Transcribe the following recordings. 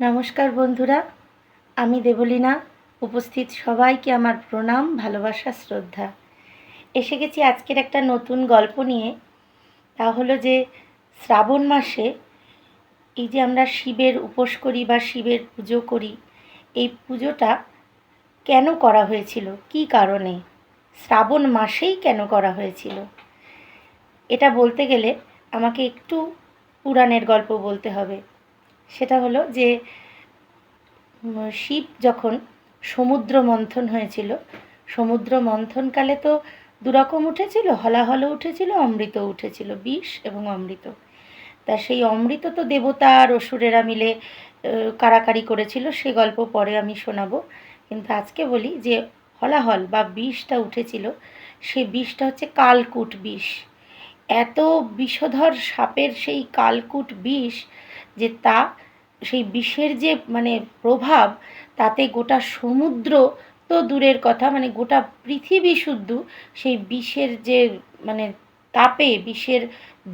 নমস্কার বন্ধুরা, আমি দেবলীনা। উপস্থিত সবাইকে আমার প্রণাম, ভালোবাসা, শ্রদ্ধা। এসে গেছি আজকের একটা নতুন গল্প নিয়ে। তা হলো যে শ্রাবণ মাসে এই যে আমরা শিবের উপোস করি বা শিবের পুজো করি, এই পুজোটা কেন করা হয়েছিল, কী কারণে, শ্রাবণ মাসেই কেন করা হয়েছিল, এটা বলতে গেলে আমাকে একটু পুরাণের গল্প বলতে হবে। সেটা হলো যে শিব যখন সমুদ্র মন্থন হয়েছিল, সমুদ্র মন্থনকালে তো দুরকম উঠেছিল, হলাহলও উঠেছিল, অমৃত উঠেছিল, বিষ এবং অমৃত। তা সেই অমৃত তো দেবতা আর অসুরেরা মিলে কাড়াকাড়ি করেছিল, সে গল্প পরে আমি শোনাবো। কিন্তু আজকে বলি যে হলাহল বা বিষটা উঠেছিল, সে বিষটা হচ্ছে কালকূট বিষ। এত বিষধর সাপের সেই কালকূট বিষ যে সেই বিষের যে প্রভাব, তাতে গোটা সমুদ্র তো দূরের কথা, গোটা পৃথিবী শুদ্ধ সেই বিষের যে তাপে, বিষের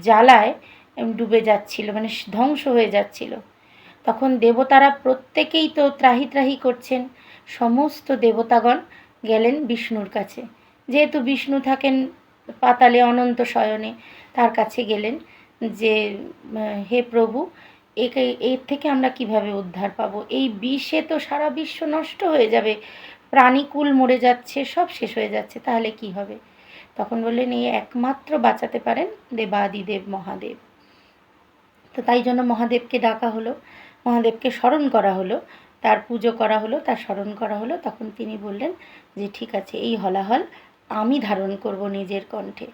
জ্বালায় ডুবে যাচ্ছিল, ধ্বংস হয়ে যাচ্ছিল। তখন দেবতারা প্রত্যেকেই তো ত্রাহি ত্রাহি করছেন। সমস্ত দেবতাগণ গেলেন বিষ্ণুর কাছে, যেহেতু বিষ্ণু থাকেন পাতালে অনন্ত শয়নে, তার কাছে গেলেন যে হে প্রভু, এর থেকে আমরা কিভাবে উদ্ধার পাবো? এই বিষে তো সারা বিশ্ব নষ্ট হয়ে যাবে, প্রাণীকুল মরে যাচ্ছে, সব শেষ হয়ে যাচ্ছে, তাহলে কি হবে? তখন বললেন এই একমাত্র বাঁচাতে পারেন দেবাদিদেব মহাদেব। তো তাই জন্য মহাদেবকে ডাকা হলো, মহাদেবকে স্মরণ করা হলো, তার পুজো করা হলো, তার স্মরণ করা হলো। তখন তিনি বললেন যে ঠিক আছে, এই হলাহল আমি ধারণ করব নিজের কণ্ঠে।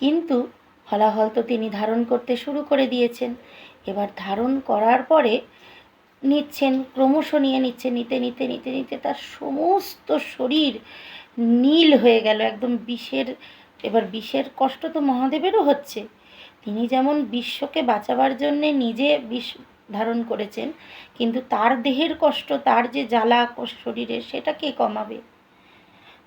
কিন্তু হলাহল তো তিনি ধারণ করতে শুরু করে দিয়েছেন। এবার ধারণ করার পরে নিচ্ছেন, ক্রমশ নিয়ে নিচ্ছেন, নিতে নিতে নিতে নিতে তার সমস্ত শরীর নীল হয়ে গেল, একদম বিষের। এবার বিষের কষ্ট তো মহাদেবেরও হচ্ছে। তিনি যেমন বিশ্বকে বাঁচাবার জন্যে নিজে বিষ ধারণ করেছেন, কিন্তু তার দেহের কষ্ট, তার যে জ্বালা শরীরে, সেটা কে কমাবে?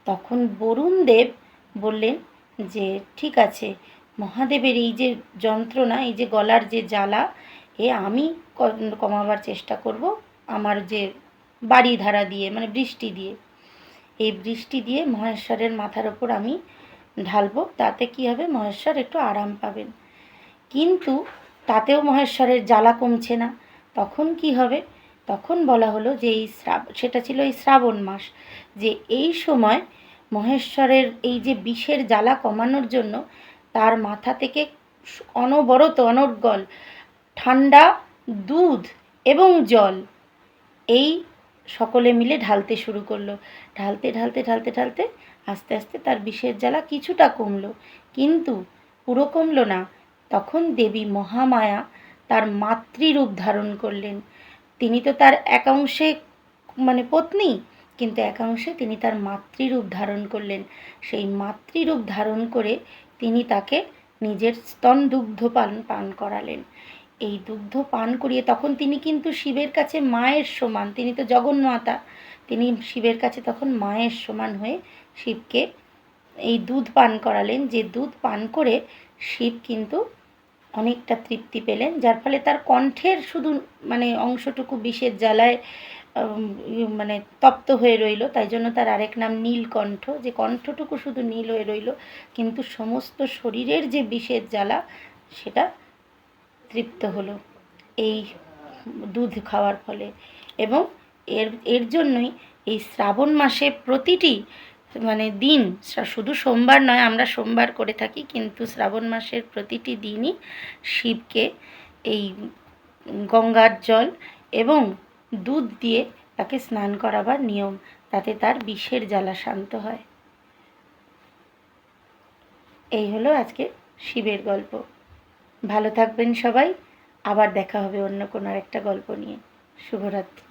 তখন বরুণ দেব বললেন যে ঠিক আছে, মহাদেবের এই যে যন্ত্রণা, এই যে গলার যে জ্বালা, আমি কমাবার চেষ্টা করব আমার যে বাড়িধারা দিয়ে, বৃষ্টি দিয়ে। এই বৃষ্টি দিয়ে মহেশ্বরের মাথার ওপর আমি ঢালবো, তাতে কি হবে, মহেশ্বর একটু আরাম পাবেন। কিন্তু তাতেও মহেশ্বরের জ্বালা কমছে না। তখন কি হবে? তখন বলা হলো যে সেটা ছিল এই শ্রাবণ মাস, যে এই সময় মহেশ্বরের এই যে বিষের জ্বালা কমানোর জন্য তার মাথা থেকে অনবরত অনর্গল ঠান্ডা দুধ এবং জল এই সকলে মিলে ঢালতে শুরু করলো। ঢালতে ঢালতে ঢালতে ঢালতে আস্তে আস্তে তার বিষের জ্বালা কিছুটা কমলো, কিন্তু পুরো কমলো না। তখন দেবী মহামায়া তার মাতৃরূপ ধারণ করলেন। তিনি তো তার একাংশে পত্নী, কিন্তু একাংশে তিনি তার মাতৃরূপ ধারণ করলেন। সেই মাতৃরূপ ধারণ করে তিনি তাকে নিজের স্তন দুগ্ধ পান করালেন। এই দুগ্ধ পান করিয়ে তখন তিনি কিন্তু শিবের কাছে মায়ের সমান, তিনি তো জগন্মাতা, তিনি শিবের কাছে তখন মায়ের সমান হয়ে শিবকে এই দুধ পান করালেন। যে দুধ পান করে শিব কিন্তু অনেকটা তৃপ্তি পেলেন, যার ফলে তার কণ্ঠের শুধু অংশটুকু বিষের জ্বালায় তপ্ত হয়ে রইল। তাই জন্য তার আরেক নাম নীলকণ্ঠ, যে কণ্ঠটুকু শুধু নীল হয়ে রইল, কিন্তু সমস্ত শরীরের যে বিষের জ্বালা, সেটা তৃপ্ত হলো এই দুধ খাওয়ার ফলে। এবং এর জন্যই এই শ্রাবণ মাসে প্রতিটি দিন, শুধু সোমবার নয়, আমরা সোমবার করে থাকি, কিন্তু শ্রাবণ মাসের প্রতিটি দিনই শিবকে এই গঙ্গার জল এবং দুধ দিয়ে তাকে স্নান করাবার নিয়ম, তাতে তার বিষের জ্বালা শান্ত হয়। এই হলো আজকে শিবের গল্প। ভালো থাকবেন সবাই, আবার দেখা হবে অন্য কোনো একটা গল্প নিয়ে। শুভরাত্রি।